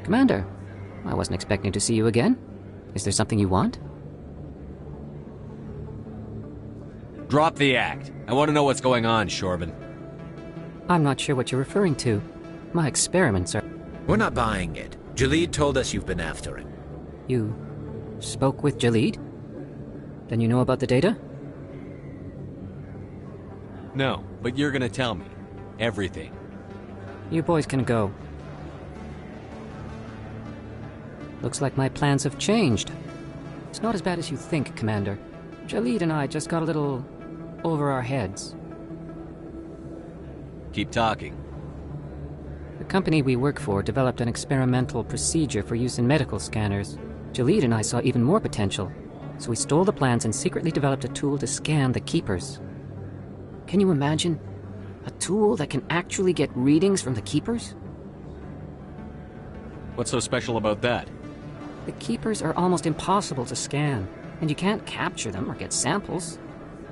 Commander, I wasn't expecting to see you again. Is there something you want? Drop the act. I want to know what's going on, Shorban. I'm not sure what you're referring to. My experiments are... We're not buying it. Jalid told us you've been after him. You spoke with Jalid? Then you know about the data? No, but you're gonna tell me. Everything. You boys can go. Looks like my plans have changed. It's not as bad as you think, Commander. Jalid and I just got a little over our heads. Keep talking. The company we work for developed an experimental procedure for use in medical scanners. Jalid and I saw even more potential, so we stole the plans and secretly developed a tool to scan the Keepers. Can you imagine? A tool that can actually get readings from the Keepers? What's so special about that? The Keepers are almost impossible to scan, and you can't capture them or get samples.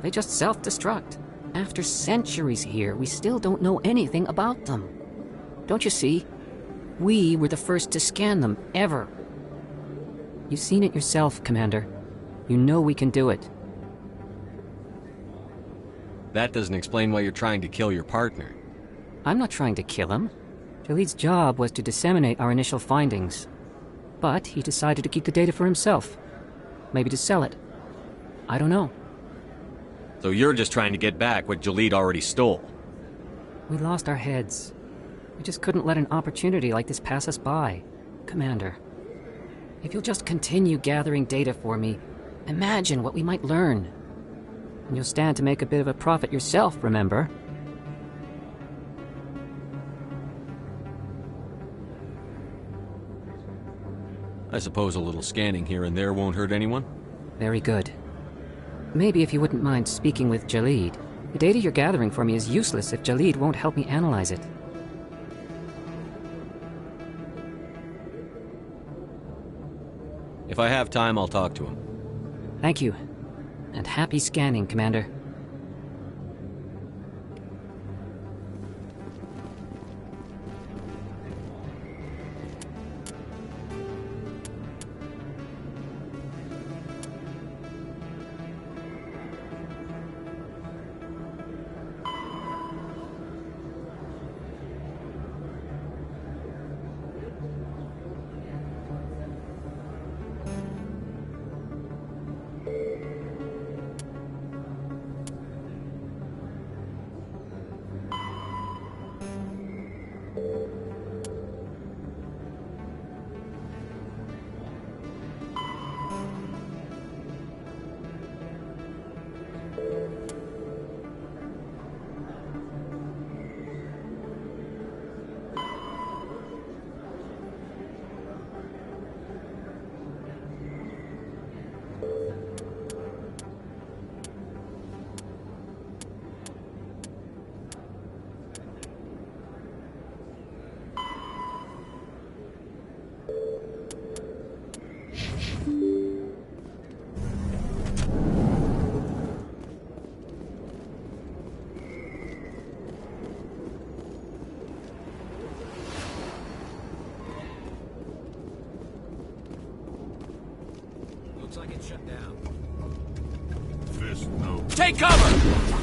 They just self-destruct. After centuries here, we still don't know anything about them. Don't you see? We were the first to scan them, ever. You've seen it yourself, Commander. You know we can do it. That doesn't explain why you're trying to kill your partner. I'm not trying to kill him. Jalid's job was to disseminate our initial findings. But he decided to keep the data for himself. Maybe to sell it. I don't know. So you're just trying to get back what Jalid already stole. We lost our heads. We just couldn't let an opportunity like this pass us by. Commander, if you'll just continue gathering data for me, imagine what we might learn. And you'll stand to make a bit of a profit yourself, remember? I suppose a little scanning here and there won't hurt anyone? Very good. Maybe if you wouldn't mind speaking with Jalid. The data you're gathering for me is useless if Jalid won't help me analyze it. If I have time, I'll talk to him. Thank you. And happy scanning, Commander. Looks like it's shut down. Fist no. Take cover!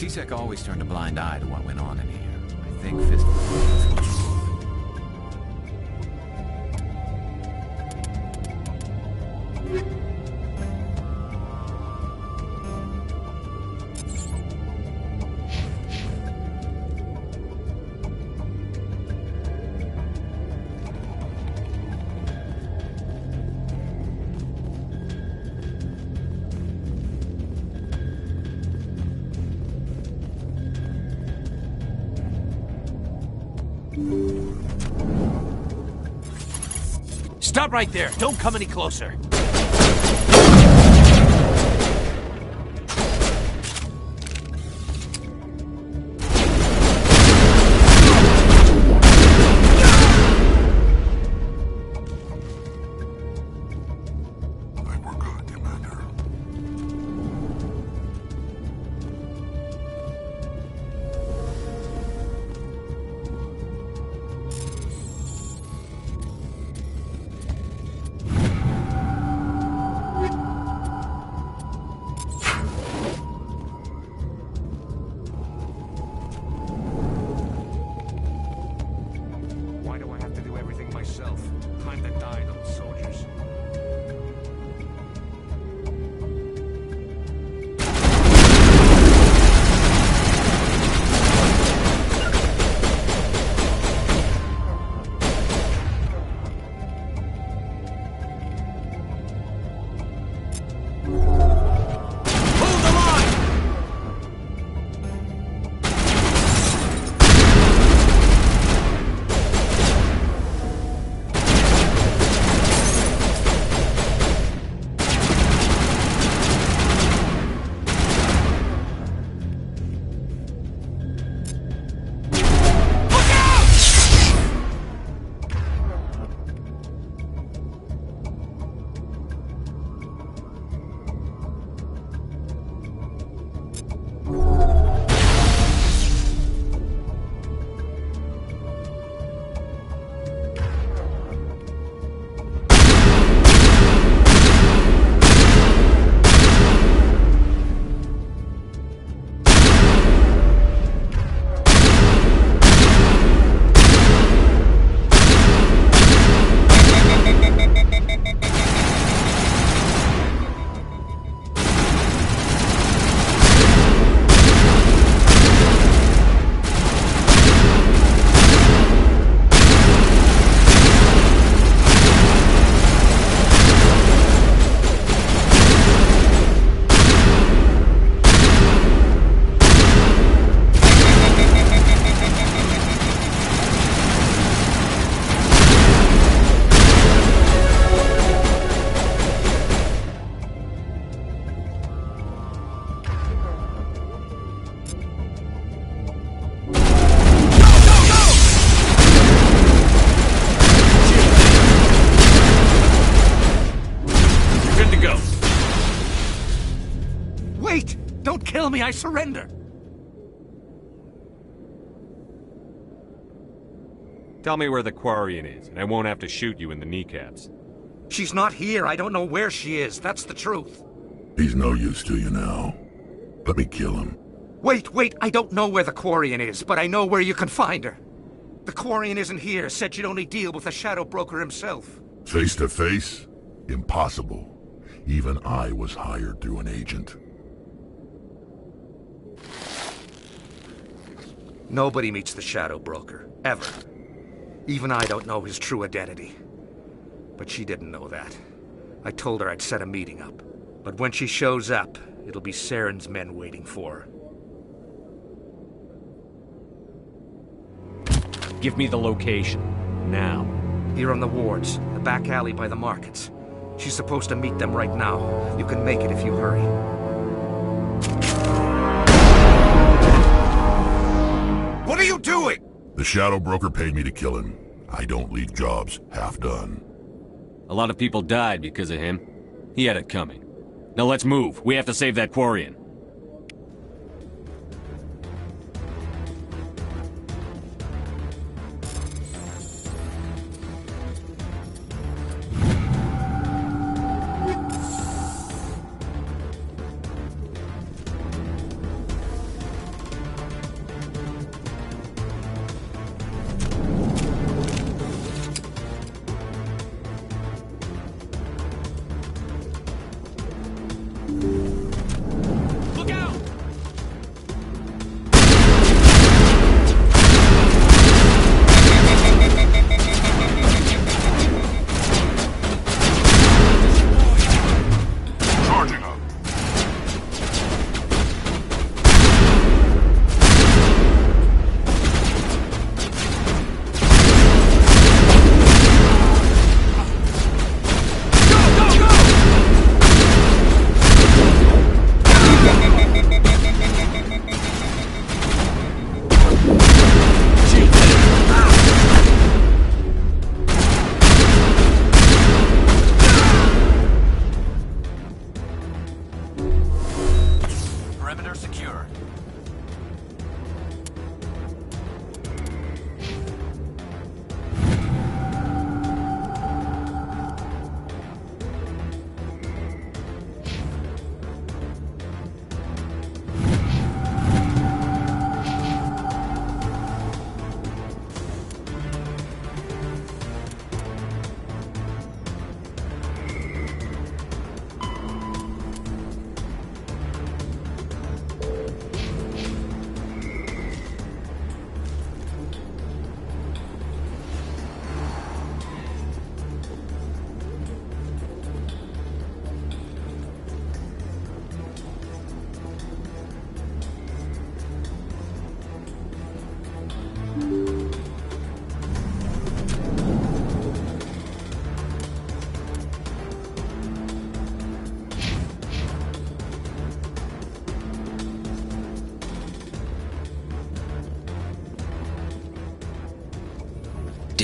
C-Sec always turned a blind eye to what went on in here. I think Fist... Stop right there! Don't come any closer! I think we're good, Commander. Why do I have to do everything myself? Time to die, little soldiers. Hold the line! Good to go. Wait! Don't kill me, I surrender! Tell me where the Quarian is, and I won't have to shoot you in the kneecaps. She's not here, I don't know where she is, that's the truth. He's no use to you now. Let me kill him. Wait, I don't know where the Quarian is, but I know where you can find her. The Quarian isn't here, said she'd only deal with the Shadow Broker himself. Face to face? Impossible. Even I was hired through an agent. Nobody meets the Shadow Broker, ever. Even I don't know his true identity. But she didn't know that. I told her I'd set a meeting up. But when she shows up, it'll be Saren's men waiting for her. Give me the location. Now. Here on the wards, the back alley by the markets. She's supposed to meet them right now. You can make it if you hurry. What are you doing? The Shadow Broker paid me to kill him. I don't leave jobs half done. A lot of people died because of him. He had it coming. Now let's move. We have to save that Quarian.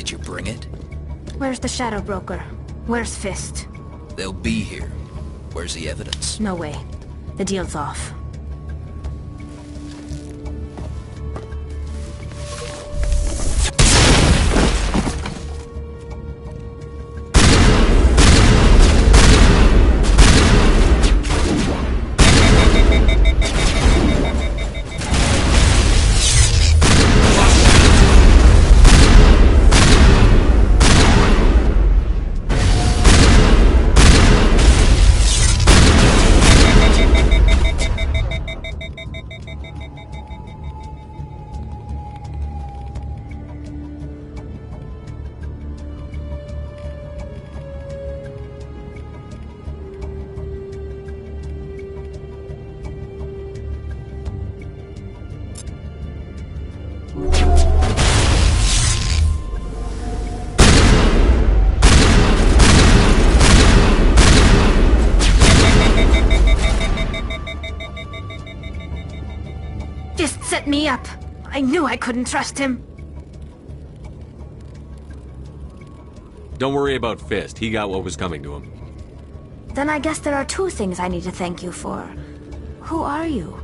Did you bring it? Where's the Shadow Broker? Where's Fist? They'll be here. Where's the evidence? No way. The deal's off. Fist set me up. I knew I couldn't trust him. Don't worry about Fist. He got what was coming to him. Then I guess there are two things I need to thank you for. Who are you?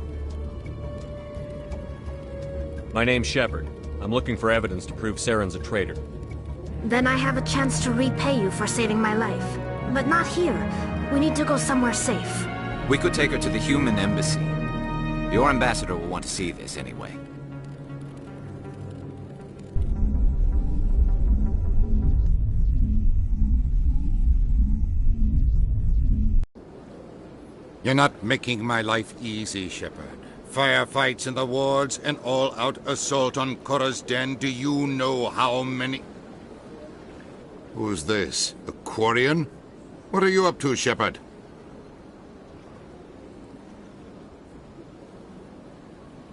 My name's Shepard. I'm looking for evidence to prove Saren's a traitor. Then I have a chance to repay you for saving my life. But not here. We need to go somewhere safe. We could take her to the human embassy. Your ambassador will want to see this anyway. You're not making my life easy, Shepard. Firefights in the wards, an all-out assault on Korra's den. Do you know how many... Who's this? A Quarian? What are you up to, Shepard?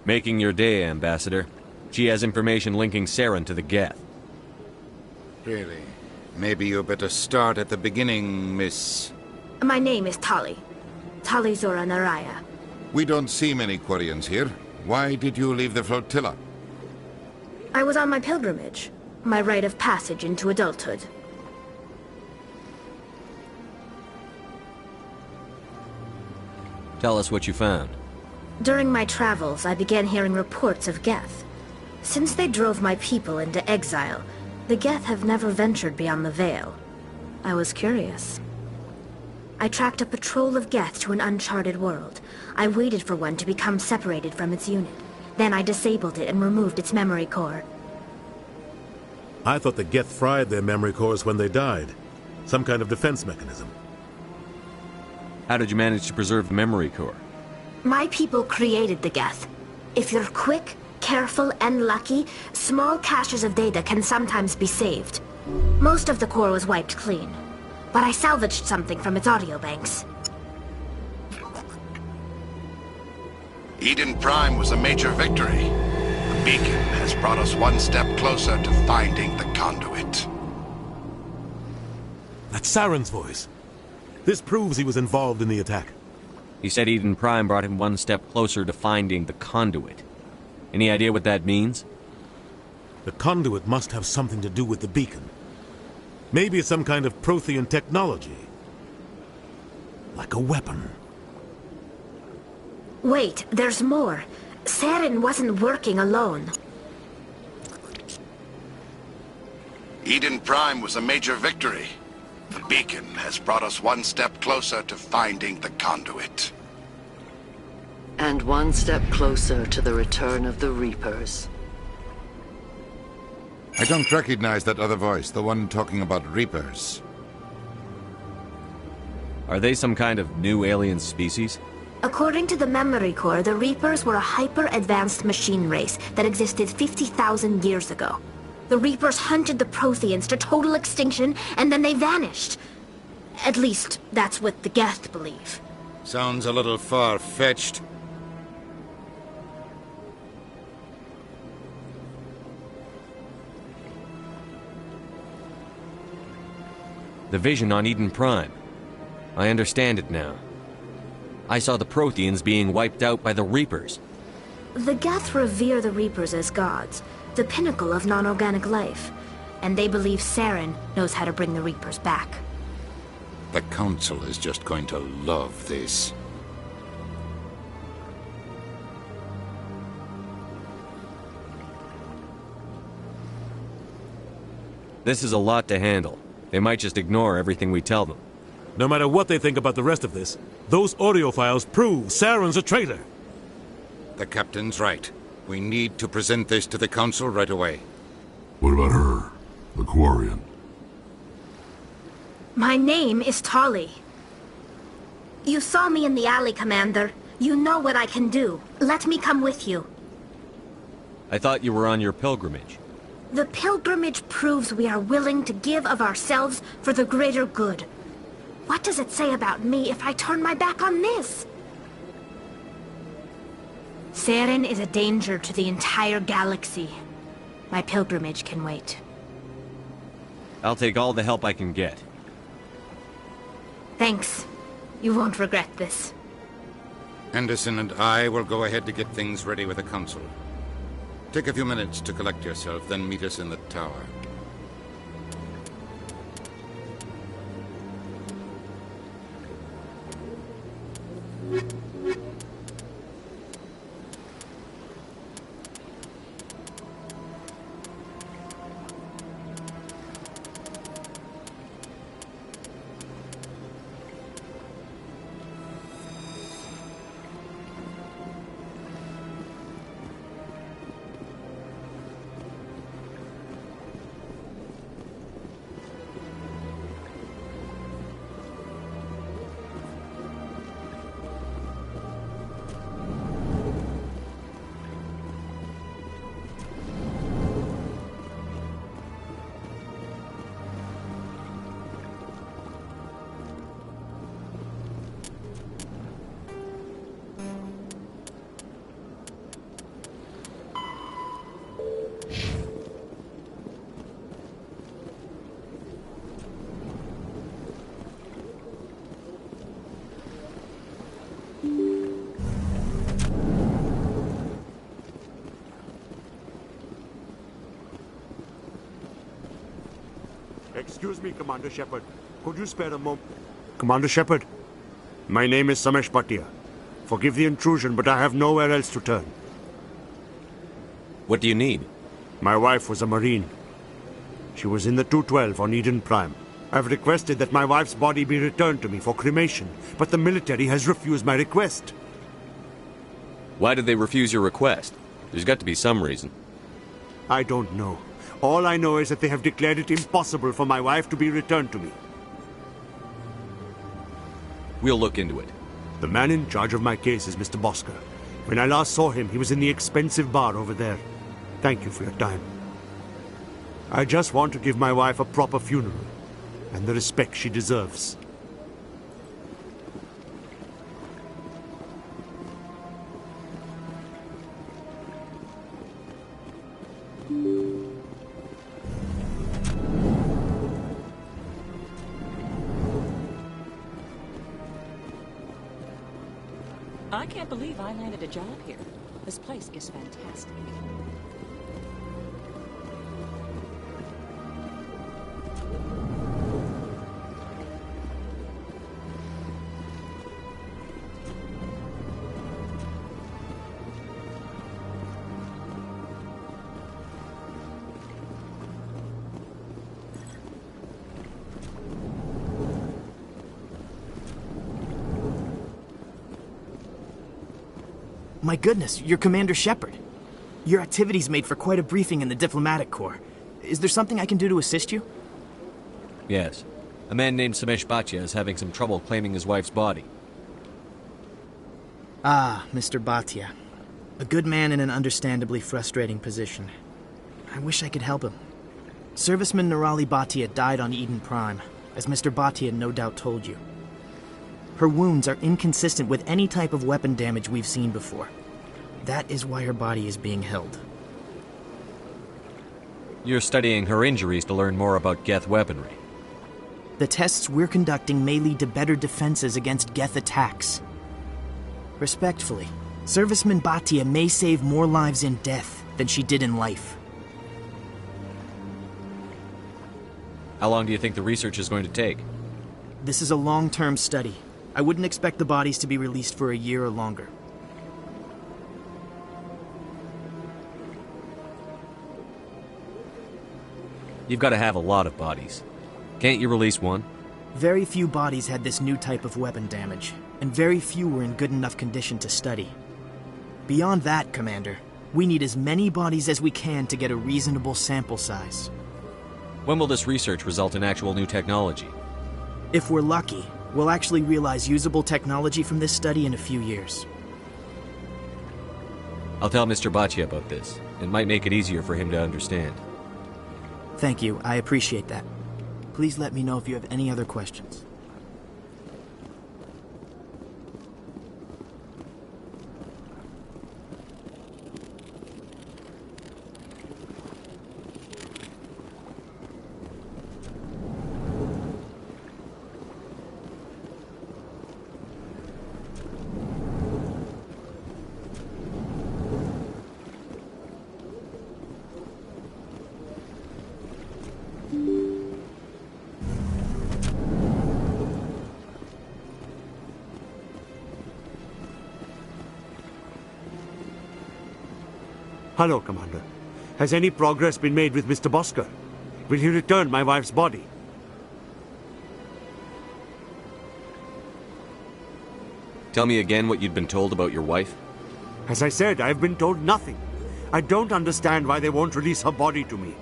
Making your day, Ambassador. She has information linking Saren to the Geth. Really? Maybe you better start at the beginning, Miss... My name is Tali. Tali Zora Naraya. We don't see many Quarians here. Why did you leave the flotilla? I was on my pilgrimage. My rite of passage into adulthood. Tell us what you found. During my travels, I began hearing reports of Geth. Since they drove my people into exile, the Geth have never ventured beyond the Veil. I was curious. I tracked a patrol of Geth to an uncharted world. I waited for one to become separated from its unit. Then I disabled it and removed its memory core. I thought the Geth fried their memory cores when they died. Some kind of defense mechanism. How did you manage to preserve the memory core? My people created the Geth. If you're quick, careful, and lucky, small caches of data can sometimes be saved. Most of the core was wiped clean, but I salvaged something from its audio banks. Eden Prime was a major victory. The beacon has brought us one step closer to finding the conduit. That's Saren's voice. This proves he was involved in the attack. He said Eden Prime brought him one step closer to finding the conduit. Any idea what that means? The conduit must have something to do with the beacon. Maybe it's some kind of Prothean technology. Like a weapon. Wait, there's more. Saren wasn't working alone. Eden Prime was a major victory. The beacon has brought us one step closer to finding the conduit. And one step closer to the return of the Reapers. I don't recognize that other voice, the one talking about Reapers. Are they some kind of new alien species? According to the memory core, the Reapers were a hyper-advanced machine race that existed 50,000 years ago. The Reapers hunted the Protheans to total extinction, and then they vanished. At least, that's what the Geth believe. Sounds a little far-fetched. The vision on Eden Prime. I understand it now. I saw the Protheans being wiped out by the Reapers. The Geth revere the Reapers as gods, the pinnacle of non-organic life. and they believe Saren knows how to bring the Reapers back. The Council is just going to love this. This is a lot to handle. They might just ignore everything we tell them. No matter what they think about the rest of this, those audio files prove Saren's a traitor. The Captain's right. We need to present this to the Council right away. What about her? The Quarian? My name is Tali. You saw me in the alley, Commander. You know what I can do. Let me come with you. I thought you were on your pilgrimage. The pilgrimage proves we are willing to give of ourselves for the greater good. What does it say about me if I turn my back on this? Saren is a danger to the entire galaxy. My pilgrimage can wait. I'll take all the help I can get. Thanks. You won't regret this. Anderson and I will go ahead to get things ready with the Council. Take a few minutes to collect yourself, then meet us in the tower. Excuse me, Commander Shepard. Could you spare a moment? Commander Shepard, my name is Samesh Bhatia. Forgive the intrusion, but I have nowhere else to turn. What do you need? My wife was a Marine. She was in the 212 on Eden Prime. I've requested that my wife's body be returned to me for cremation, but the military has refused my request. Why did they refuse your request? There's got to be some reason. I don't know. All I know is that they have declared it impossible for my wife to be returned to me. We'll look into it. The man in charge of my case is Mr. Bosker. When I last saw him, he was in the expensive bar over there. Thank you for your time. I just want to give my wife a proper funeral, and the respect she deserves. I can't believe I landed a job here. This place is fantastic. My goodness, you're Commander Shepard. Your activities made for quite a briefing in the Diplomatic Corps. Is there something I can do to assist you? Yes. A man named Samesh Bhatia is having some trouble claiming his wife's body. Ah, Mr. Bhatia. A good man in an understandably frustrating position. I wish I could help him. Serviceman Nirali Bhatia died on Eden Prime, as Mr. Bhatia no doubt told you. Her wounds are inconsistent with any type of weapon damage we've seen before. That is why her body is being held. You're studying her injuries to learn more about Geth weaponry. The tests we're conducting may lead to better defenses against Geth attacks. Respectfully, Serviceman Bhatia may save more lives in death than she did in life. How long do you think the research is going to take? This is a long-term study. I wouldn't expect the bodies to be released for a year or longer. You've got to have a lot of bodies. Can't you release one? Very few bodies had this new type of weapon damage, and very few were in good enough condition to study. Beyond that, Commander, we need as many bodies as we can to get a reasonable sample size. When will this research result in actual new technology? If we're lucky, we'll actually realize usable technology from this study in a few years. I'll tell Mr. Bhatia about this. It might make it easier for him to understand. Thank you, I appreciate that. Please let me know if you have any other questions. Hello, Commander. Has any progress been made with Mr. Bosker? Will he return my wife's body? Tell me again what you'd been told about your wife? As I said, I've been told nothing. I don't understand why they won't release her body to me.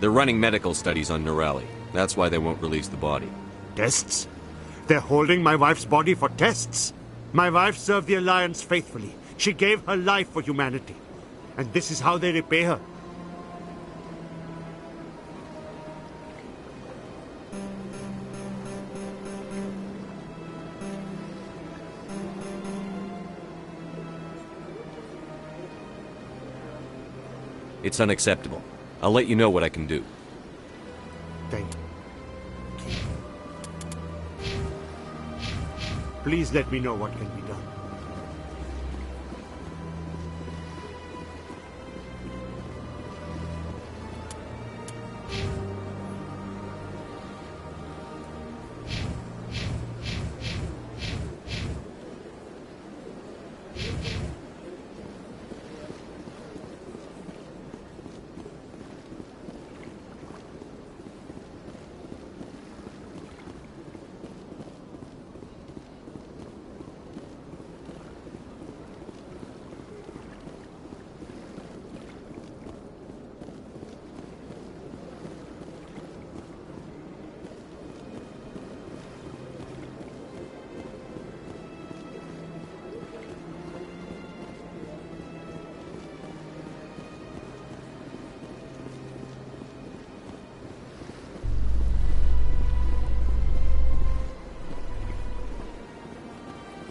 They're running medical studies on Nirali. That's why they won't release the body. Tests? They're holding my wife's body for tests? My wife served the Alliance faithfully. She gave her life for humanity. And this is how they repay her. It's unacceptable. I'll let you know what I can do. Thank you. Please let me know what can be done.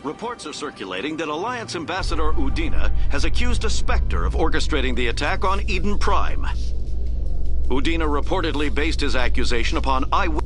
Reports are circulating that Alliance Ambassador Udina has accused a Spectre of orchestrating the attack on Eden Prime. Udina reportedly based his accusation upon eyewitness.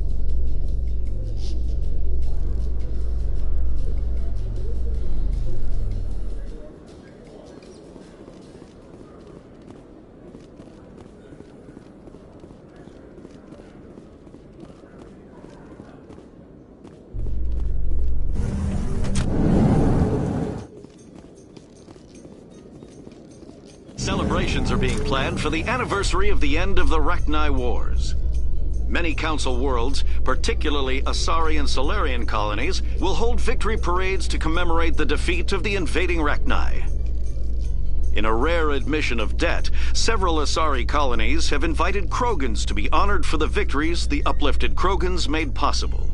Celebrations are being planned for the anniversary of the end of the Rachni Wars. Many Council worlds, particularly Asari and Solarian colonies, will hold victory parades to commemorate the defeat of the invading Rachni. In a rare admission of debt, several Asari colonies have invited Krogans to be honored for the victories the uplifted Krogans made possible.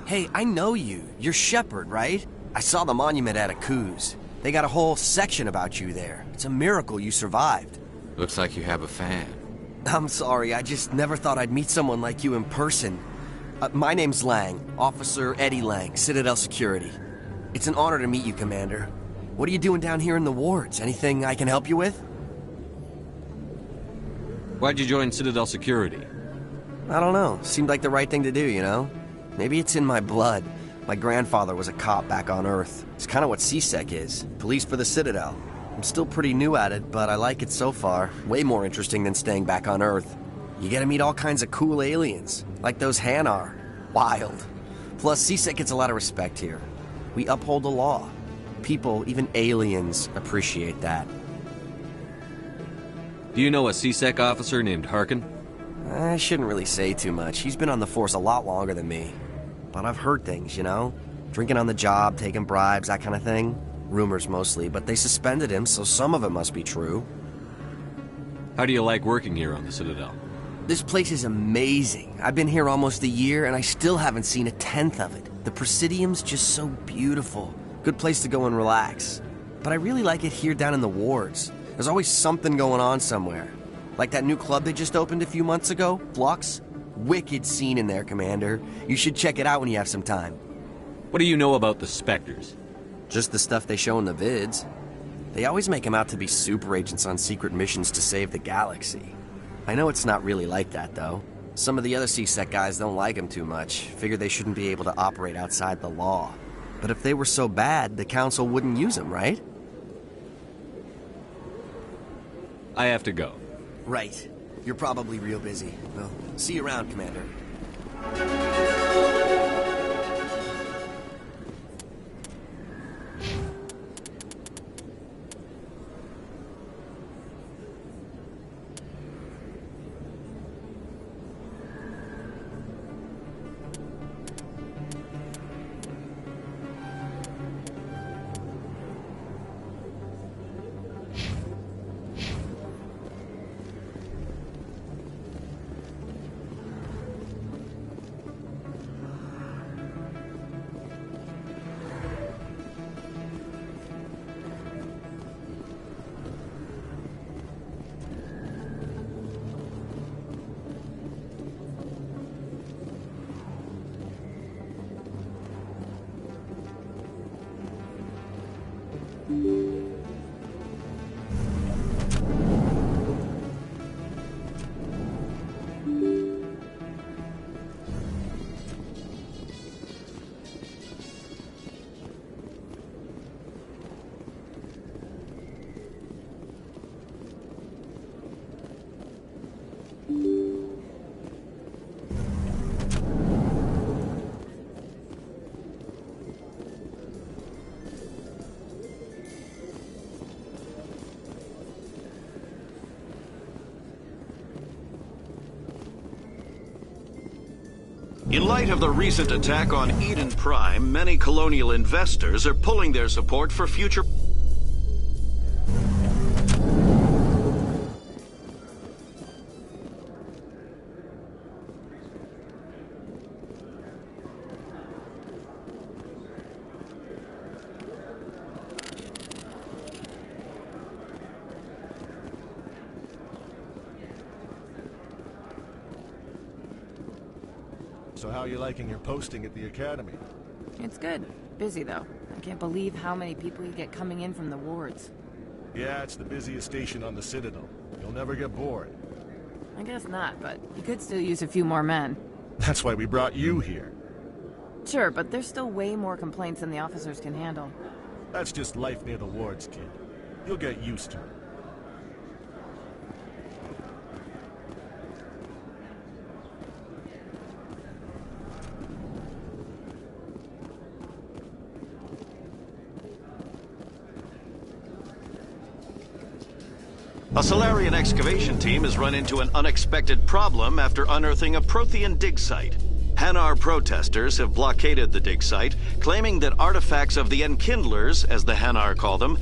Hey, I know you. You're Shepard, right? I saw the monument at Akuz. They got a whole section about you there. It's a miracle you survived. Looks like you have a fan. I'm sorry, I just never thought I'd meet someone like you in person. My name's Lang, Officer Eddie Lang, Citadel Security. It's an honor to meet you, Commander. What are you doing down here in the wards? Anything I can help you with? Why'd you join Citadel Security? I don't know. Seemed like the right thing to do, you know? Maybe it's in my blood. My grandfather was a cop back on Earth. It's kind of what CSEC is. Police for the Citadel. I'm still pretty new at it, but I like it so far. Way more interesting than staying back on Earth. You get to meet all kinds of cool aliens, like those Hanar. Wild. Plus, CSEC gets a lot of respect here. We uphold the law. People, even aliens, appreciate that. Do you know a CSEC officer named Harkin? I shouldn't really say too much. He's been on the force a lot longer than me. But I've heard things, you know? Drinking on the job, taking bribes, that kind of thing. Rumors mostly, but they suspended him, so some of it must be true. How do you like working here on the Citadel? This place is amazing. I've been here almost a year, and I still haven't seen a tenth of it. The Presidium's just so beautiful. Good place to go and relax. But I really like it here down in the wards. There's always something going on somewhere. Like that new club they just opened a few months ago, Flux. Wicked scene in there, Commander. You should check it out when you have some time. What do you know about the Spectres? Just the stuff they show in the vids. They always make them out to be super agents on secret missions to save the galaxy. I know it's not really like that, though. Some of the other CSEC guys don't like them too much. Figure they shouldn't be able to operate outside the law. But if they were so bad, the Council wouldn't use them, right? I have to go. Right. You're probably real busy. Well, see you around, Commander. In light of the recent attack on Eden Prime, many colonial investors are pulling their support for future... So how are you liking your posting at the Academy? It's good. Busy, though. I can't believe how many people you get coming in from the wards. Yeah, it's the busiest station on the Citadel. You'll never get bored. I guess not, but you could still use a few more men. That's why we brought you here. Sure, but there's still way more complaints than the officers can handle. That's just life near the wards, kid. You'll get used to it. A Solarian excavation team has run into an unexpected problem after unearthing a Prothean dig site. Hanar protesters have blockaded the dig site, claiming that artifacts of the Enkindlers, as the Hanar call them,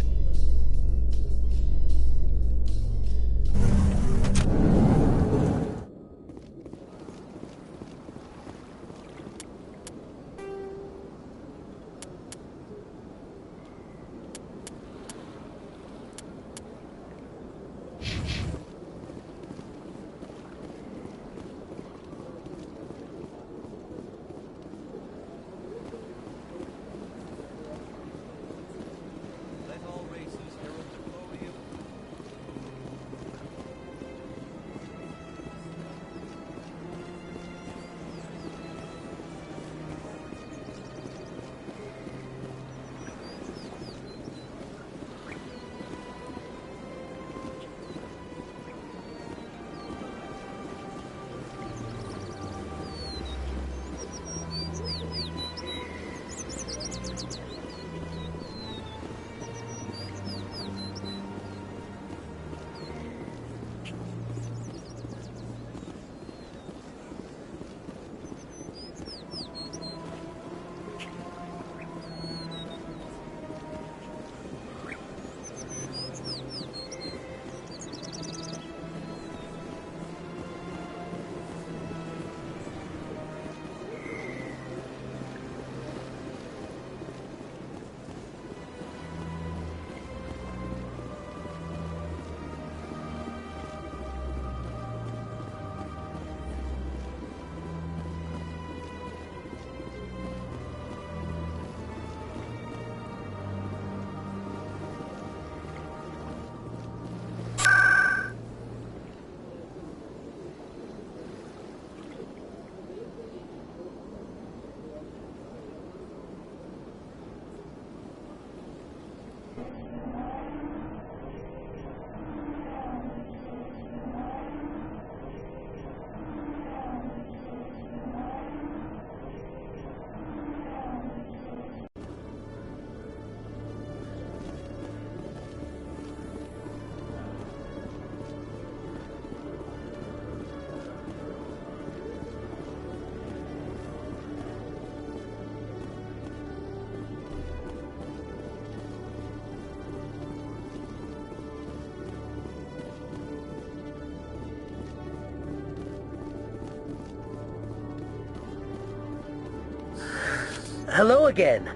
Hello again.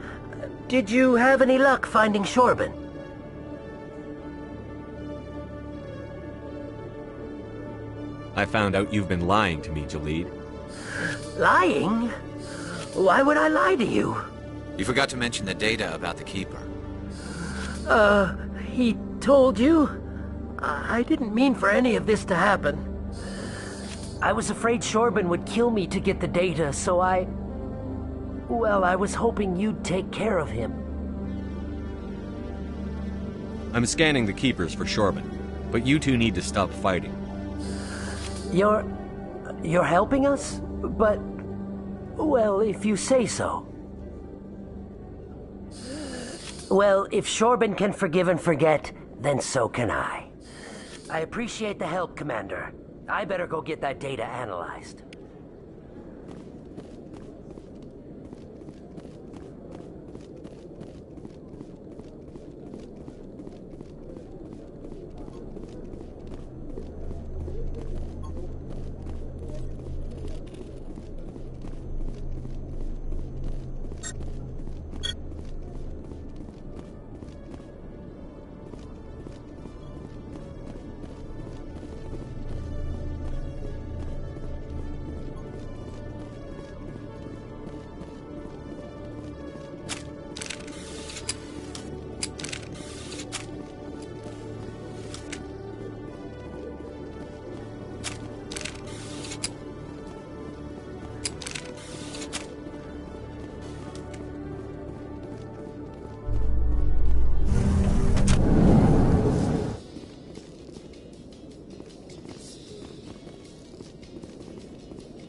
Did you have any luck finding Shorben? I found out you've been lying to me, Jalid. Lying? Why would I lie to you? You forgot to mention the data about the Keeper. He told you? I didn't mean for any of this to happen. I was afraid Shorben would kill me to get the data, so well, I was hoping you'd take care of him. I'm scanning the Keepers for Shorben, but you two need to stop fighting. You're helping us? But, well, if you say so. Well, if Shorben can forgive and forget, then so can I. I appreciate the help, Commander. I better go get that data analyzed.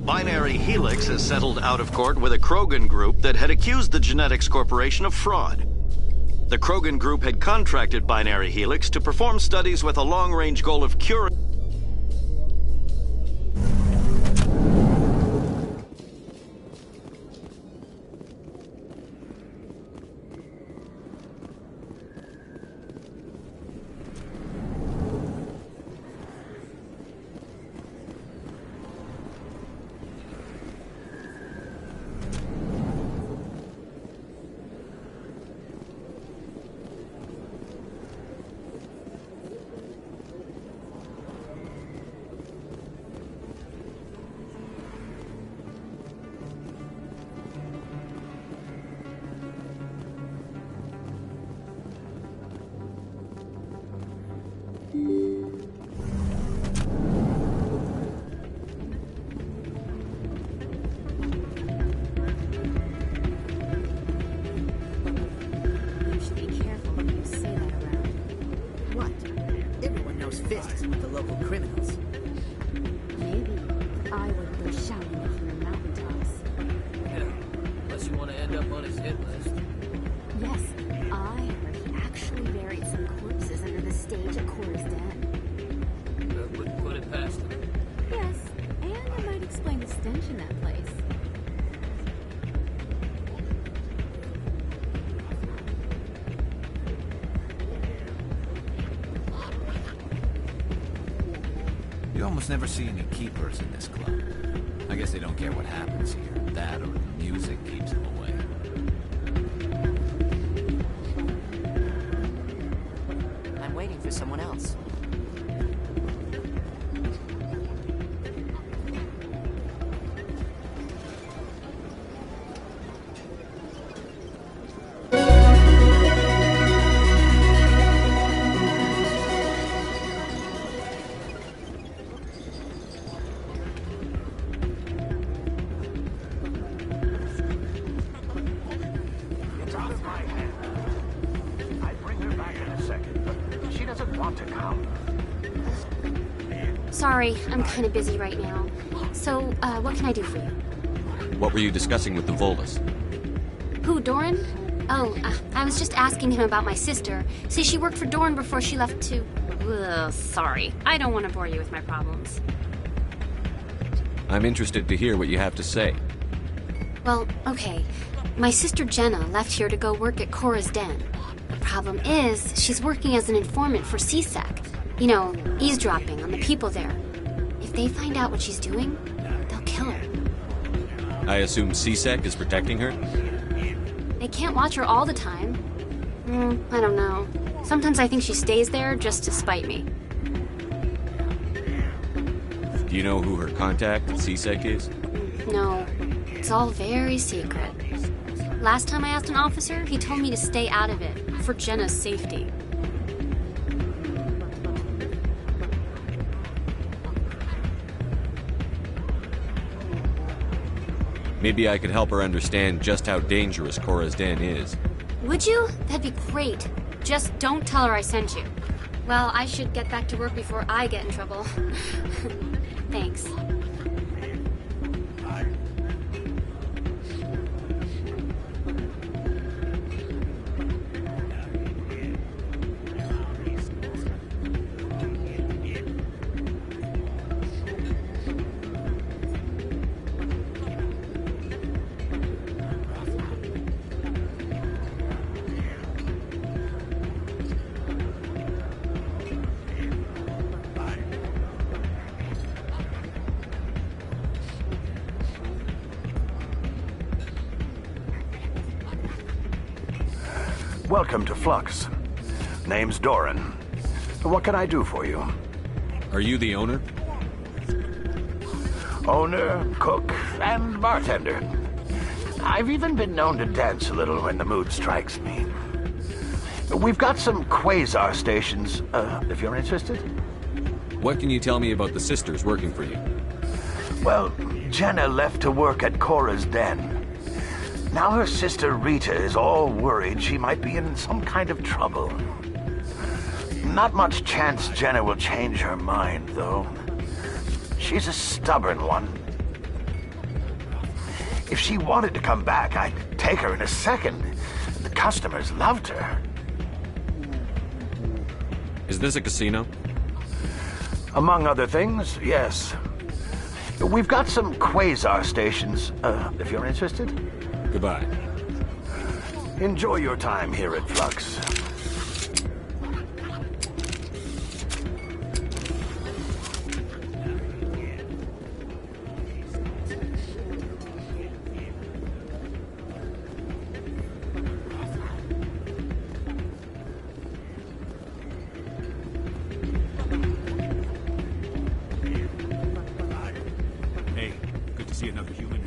Binary Helix has settled out of court with a Krogan group that had accused the Genetics Corporation of fraud. The Krogan group had contracted Binary Helix to perform studies with a long-range goal of curing... You almost never see any Keepers in this club. I guess they don't care what happens here. That or the music keeps them away. I'm waiting for someone else. Sorry, I'm kind of busy right now. So, what can I do for you? What were you discussing with the Volus? Who, Doran? Oh, I was just asking him about my sister. See, she worked for Doran before she left to... Ugh, sorry. I don't want to bore you with my problems. I'm interested to hear what you have to say. Well, okay. My sister Jenna left here to go work at Cora's Den. The problem is, she's working as an informant for C-Sec. You know, eavesdropping on the people there. If they find out what she's doing, they'll kill her. I assume C-Sec is protecting her? They can't watch her all the time. I don't know. Sometimes I think she stays there just to spite me. Do you know who her contact at CSEC is? No, it's all very secret. Last time I asked an officer, he told me to stay out of it, for Jenna's safety. Maybe I could help her understand just how dangerous Cora's Den is. Would you? That'd be great. Just don't tell her I sent you. Well, I should get back to work before I get in trouble. Thanks. Welcome to Flux. Name's Doran. What can I do for you? Are you the owner? Owner, cook, and bartender. I've even been known to dance a little when the mood strikes me. We've got some quasar stations, if you're interested. What can you tell me about the sisters working for you? Well, Jenna left to work at Cora's Den. Now her sister Rita is all worried she might be in some kind of trouble. Not much chance Jenna will change her mind, though. She's a stubborn one. If she wanted to come back, I'd take her in a second. The customers loved her. Is this a casino? Among other things, yes. We've got some quasar stations, if you're interested. Goodbye. Enjoy your time here at Flux. Hey, good to see another human.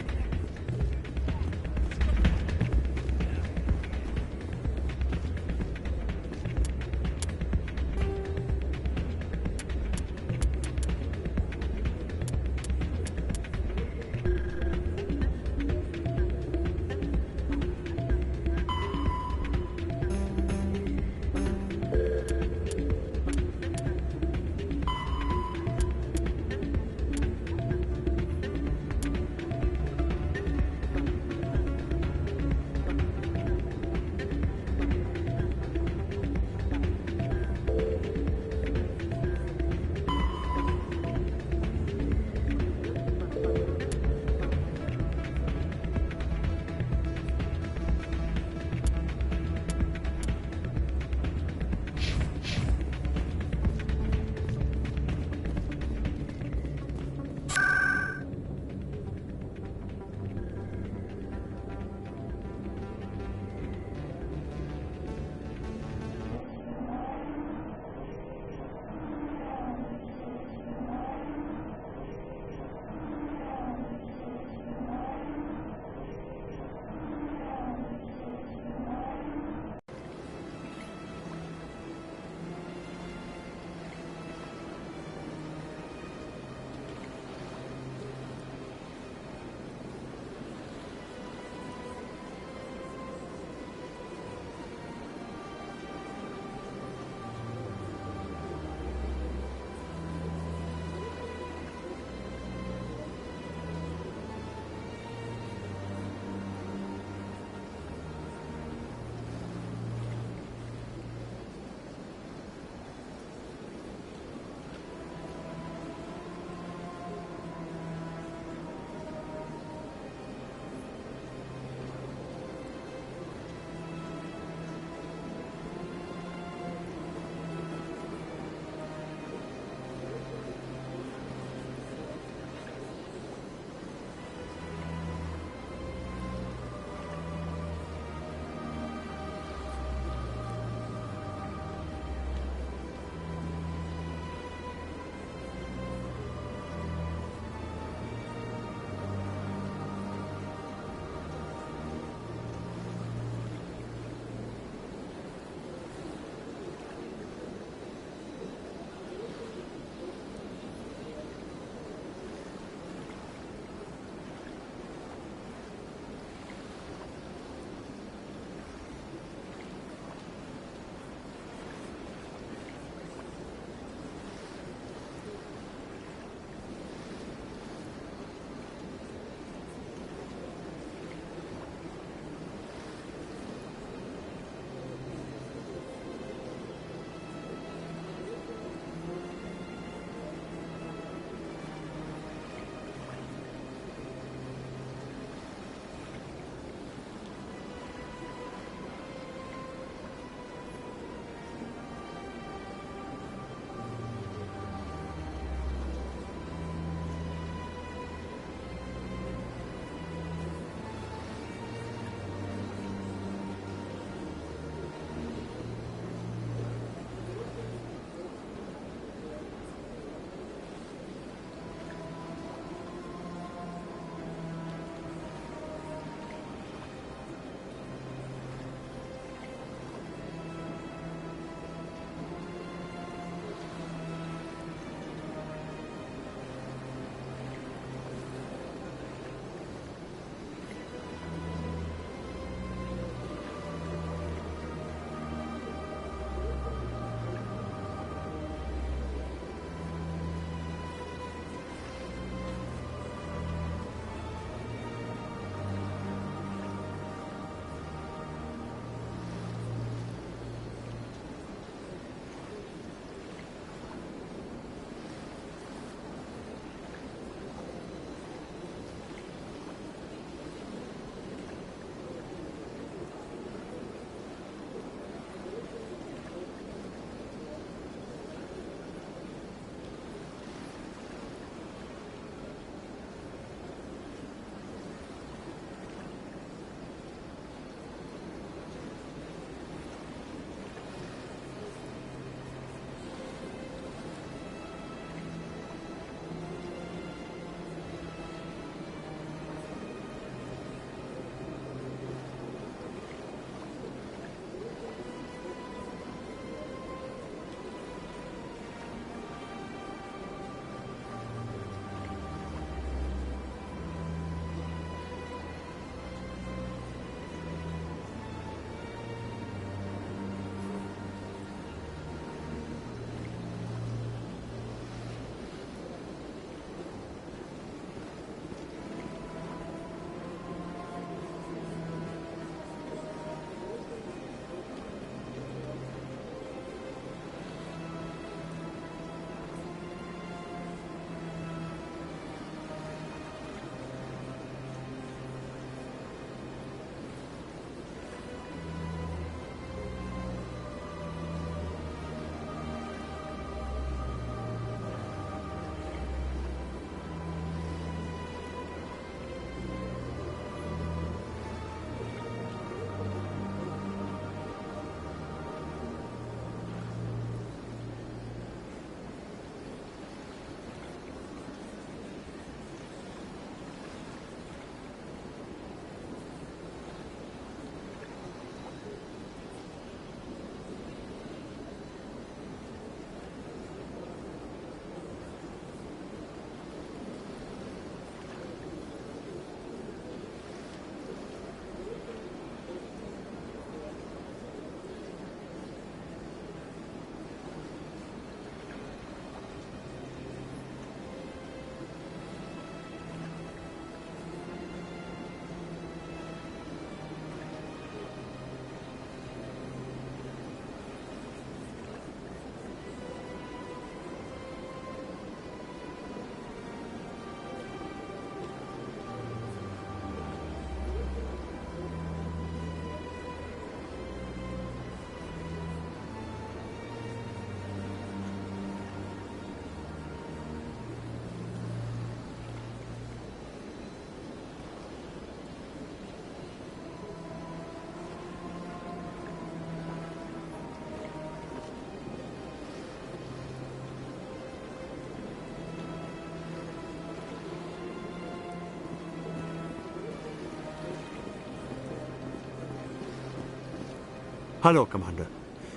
Hello, Commander.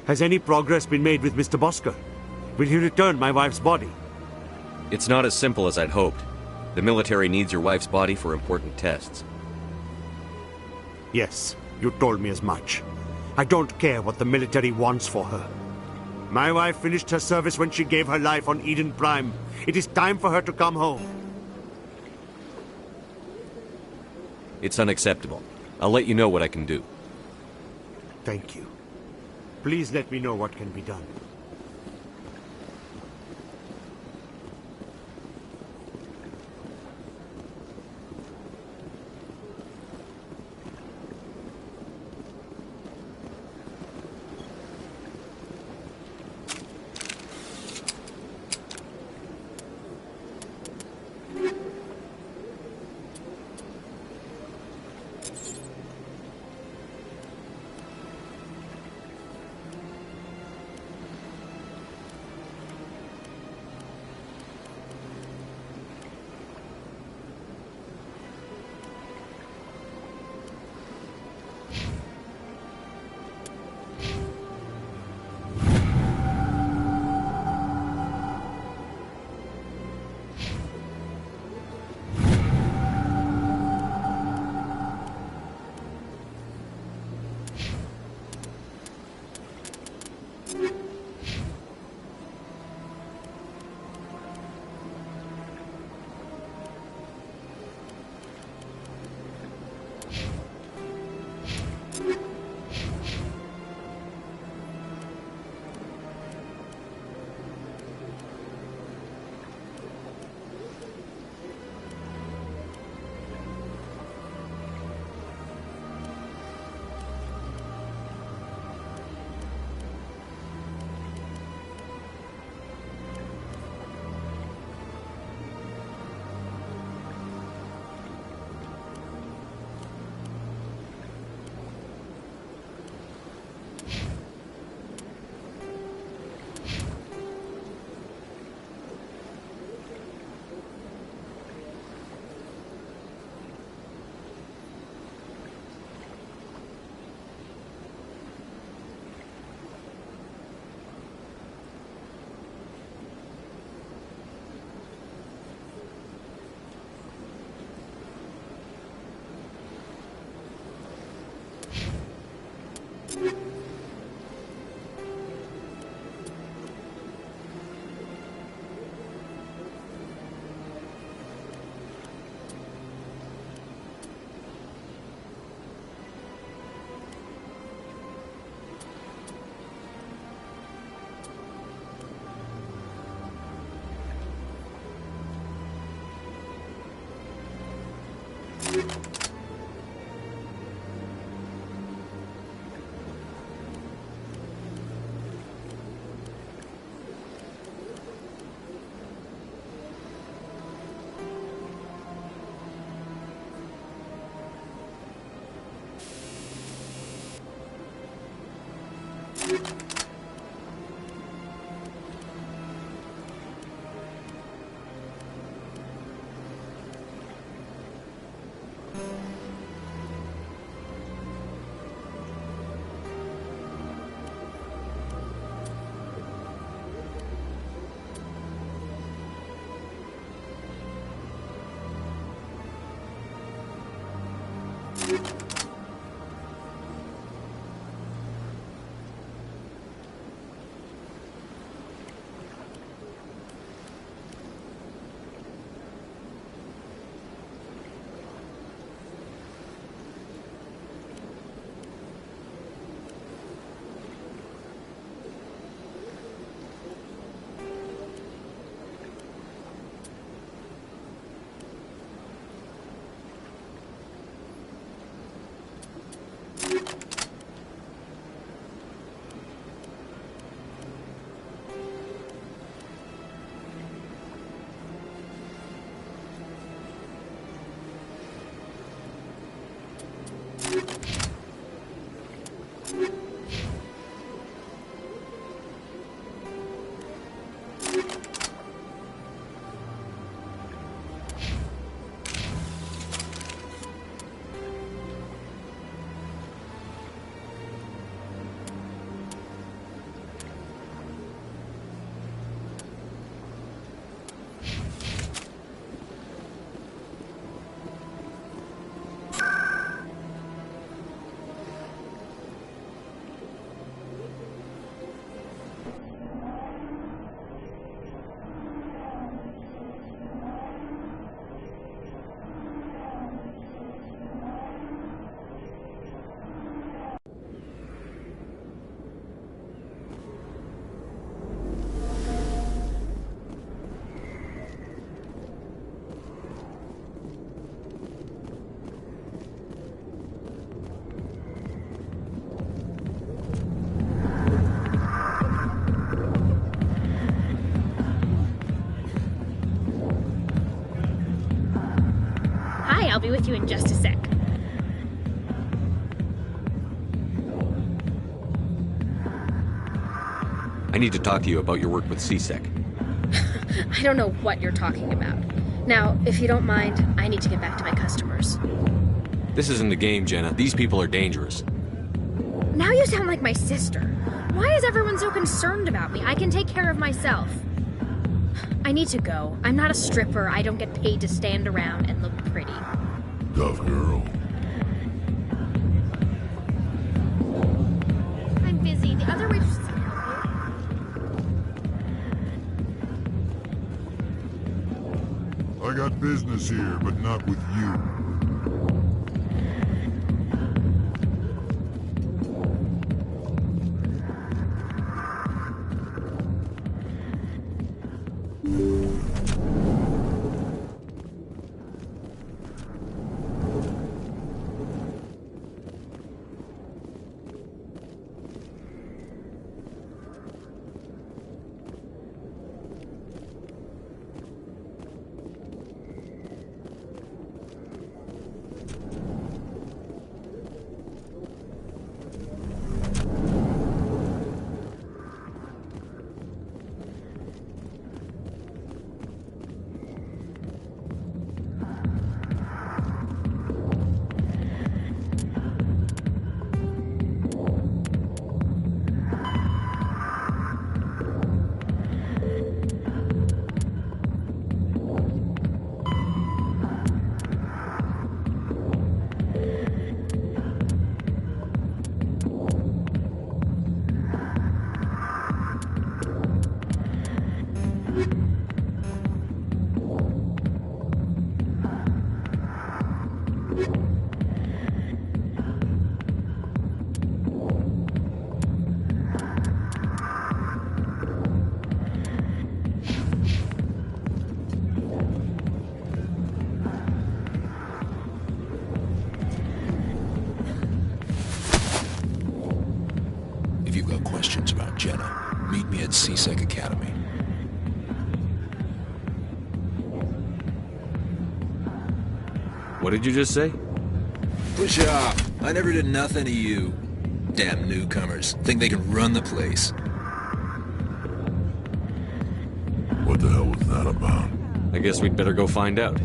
Has any progress been made with Mr. Bosker? Will he return my wife's body? It's not as simple as I'd hoped. The military needs your wife's body for important tests. Yes, you told me as much. I don't care what the military wants for her. My wife finished her service when she gave her life on Eden Prime. It is time for her to come home. It's unacceptable. I'll let you know what I can do. Thank you. Please let me know what can be done. I'll be with you in just a sec. I need to talk to you about your work with C-Sec. I don't know what you're talking about. Now, if you don't mind, I need to get back to my customers. This isn't a game, Jenna. These people are dangerous. Now you sound like my sister. Why is everyone so concerned about me? I can take care of myself. I need to go. I'm not a stripper. I don't get paid to stand around and look pretty. Tough girl. I'm busy. The other waitresses can help you. I got business here, but not with you. Questions about Jenna, meet me at C-Sec Academy. What did you just say? Push off. I never did nothing to you. Damn newcomers. Think they can run the place. What the hell was that about? I guess we'd better go find out.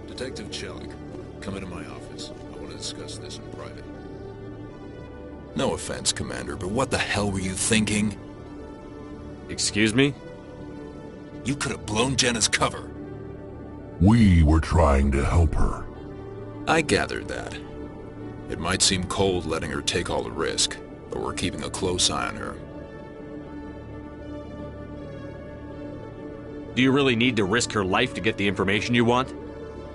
Detective Chelik, come into my office. I want to discuss this in private. No offense, Commander, but what the hell were you thinking? Excuse me? You could have blown Jenna's cover. We were trying to help her. I gathered that. It might seem cold letting her take all the risk, but we're keeping a close eye on her. Do you really need to risk her life to get the information you want?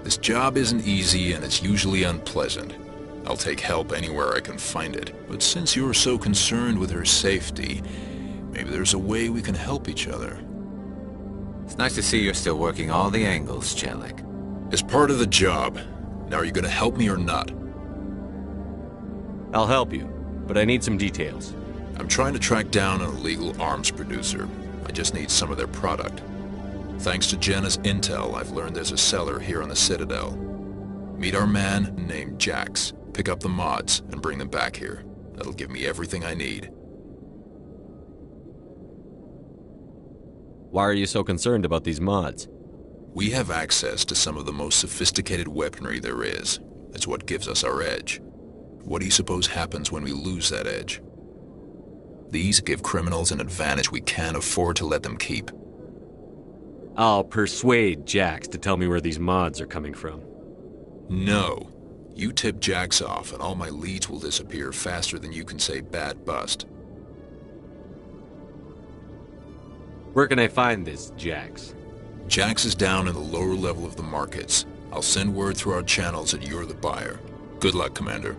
This job isn't easy and it's usually unpleasant. I'll take help anywhere I can find it. But since you're so concerned with her safety, maybe there's a way we can help each other. It's nice to see you're still working all the angles, Chelik. As part of the job. Now are you gonna help me or not? I'll help you, but I need some details. I'm trying to track down an illegal arms producer. I just need some of their product. Thanks to Jenna's intel, I've learned there's a seller here on the Citadel. Meet our man named Jax. Pick up the mods and bring them back here. That'll give me everything I need. Why are you so concerned about these mods? We have access to some of the most sophisticated weaponry there is. It's what gives us our edge. What do you suppose happens when we lose that edge? These give criminals an advantage we can't afford to let them keep. I'll persuade Jax to tell me where these mods are coming from. No. You tip Jax off and all my leads will disappear faster than you can say bad bust. Where can I find this Jax? Jax is down in the lower level of the markets. I'll send word through our channels that you're the buyer. Good luck, Commander.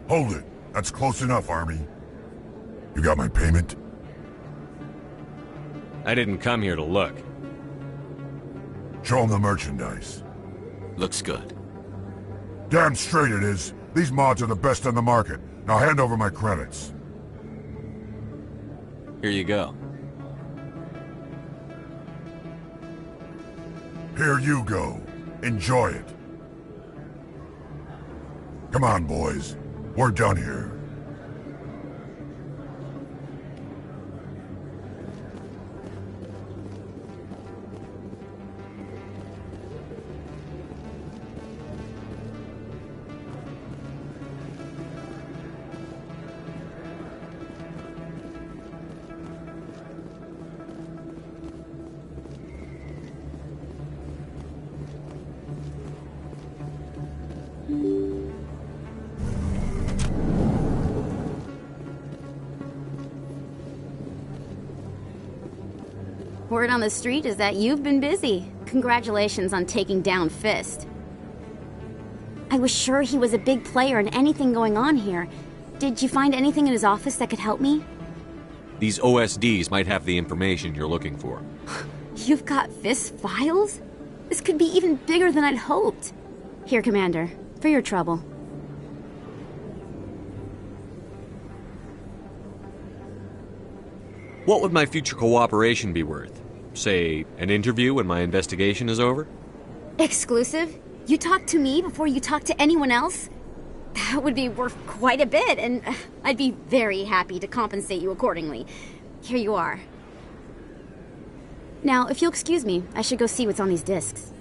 Hold it. That's close enough, Army. You got my payment? I didn't come here to look. Show them the merchandise. Looks good. Damn straight it is. These mods are the best on the market. Now hand over my credits. Here you go. Here you go. Enjoy it. Come on, boys. We're done here. Word on the street is that you've been busy. Congratulations on taking down Fist. I was sure he was a big player in anything going on here. Did you find anything in his office that could help me? These OSDs might have the information you're looking for. You've got Fist files? This could be even bigger than I'd hoped. Here, Commander, for your trouble. What would my future cooperation be worth? Say, an interview when my investigation is over? Exclusive? You talk to me before you talk to anyone else? That would be worth quite a bit, and I'd be very happy to compensate you accordingly. Here you are. Now, if you'll excuse me, I should go see what's on these discs.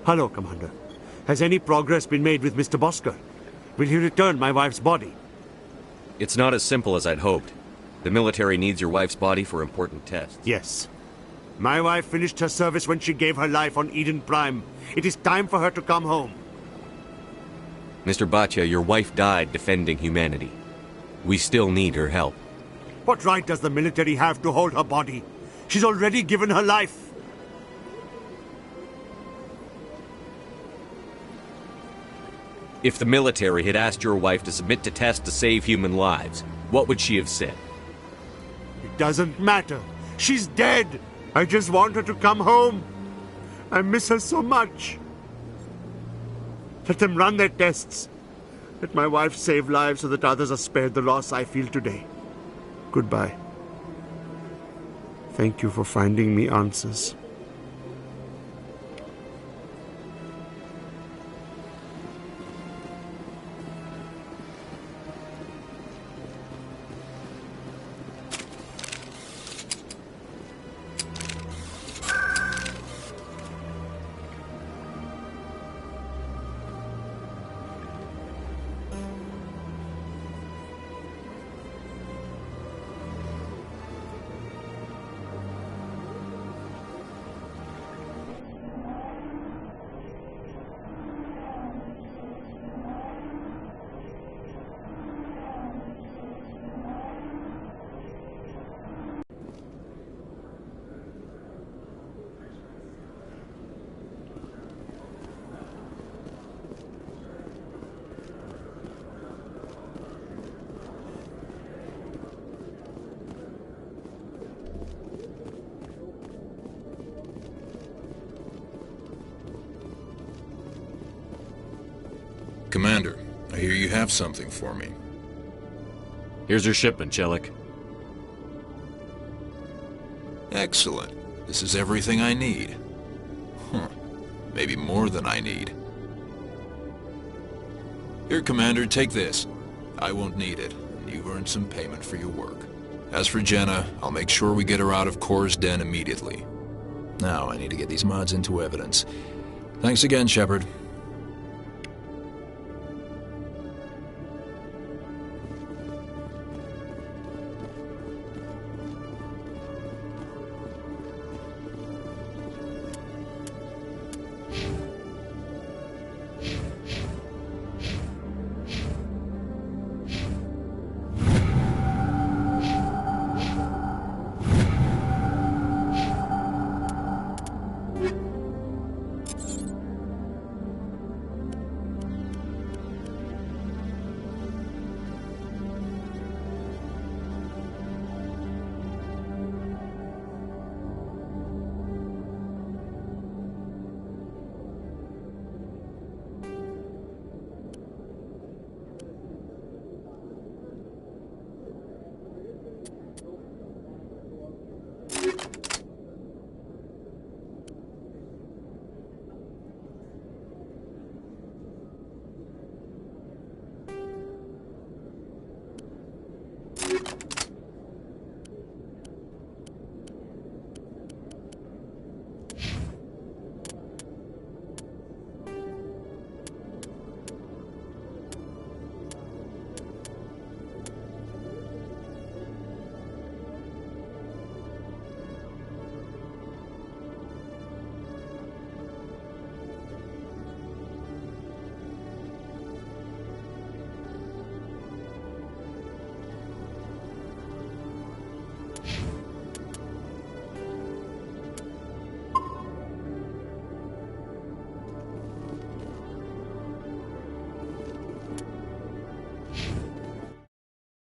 Hello, Commander. Has any progress been made with Mr. Bosker? Will he return my wife's body? It's not as simple as I'd hoped. The military needs your wife's body for important tests. Yes. My wife finished her service when she gave her life on Eden Prime. It is time for her to come home. Mr. Bhatia, your wife died defending humanity. We still need her help. What right does the military have to hold her body? She's already given her life. If the military had asked your wife to submit to tests to save human lives, what would she have said? It doesn't matter. She's dead. I just want her to come home. I miss her so much. Let them run their tests. Let my wife save lives so that others are spared the loss I feel today. Goodbye. Thank you for finding me answers. Commander, I hear you have something for me. Here's your shipment, Chelik. Excellent. This is everything I need. Maybe more than I need. Here, Commander, take this. I won't need it. You've earned some payment for your work. As for Jenna, I'll make sure we get her out of Kor's den immediately. Now, I need to get these mods into evidence. Thanks again, Shepard.